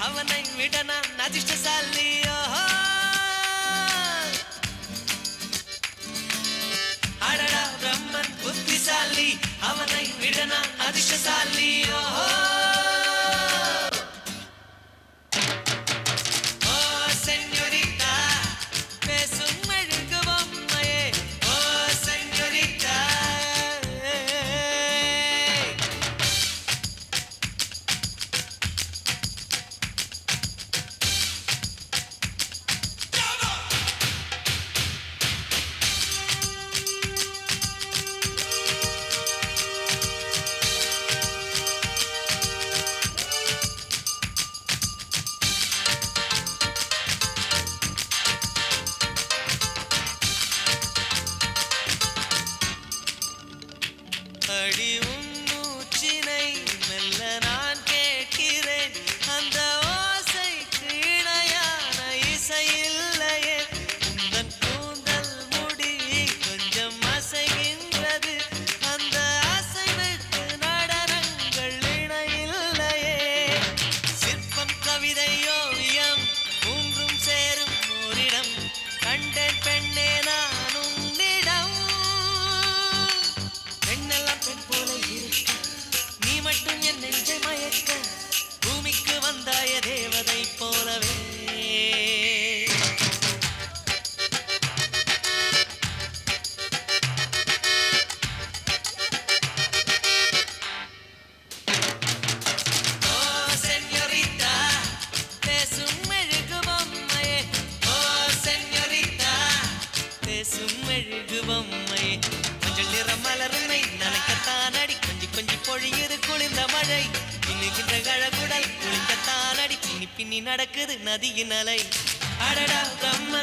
அவனை விட நான் அதிர்ஷ்டசாலி. அடடா பிரம்மன் புத்திசாலி, அவனை விட நான் அதிர்ஷ்டசாலி. அடி உன்னூச்சினை மெல்ல நான் கேட்கிறேன், அந்த ஓசைக்கு இணையான இசை இல்லையே. உந்தன் கூந்தல் முடி கொஞ்சம் அசைகின்றது, அந்த அசைவுக்கு நடனங்கள் இணையில்லையே. சிற்பம் கவிதை ஓவியம் மூன்றும் சேரும் ஓரிடம், கண்டேன் பெண்ணே நான் உன்னிடம். பெண்ணெல்லாம் பெண் போல இருக்க, நீ மட்டும் என் நெஞ்சை மயக்க, பூமிக்கு வந்தாய தேவதை போலவே. ஓ சென்யோரிட்டா, பேசும் மெழுகு பொம்மையே. ஓ சென்யோரிட்டா, பேசும் மெழுகு பொம்மையே. கொஞ்சம் நிறம் மலருமை நனைக்கத்தான் அடி, கொஞ்சி கொஞ்சி பொழியுது குளிர்ந்த மழை. பின்னுகின்ற கழகுடல் குளிக்கத்தான் அடி, பின்னி பின்னி நடக்குது நதியின் அலை. அடடா பிரம்ம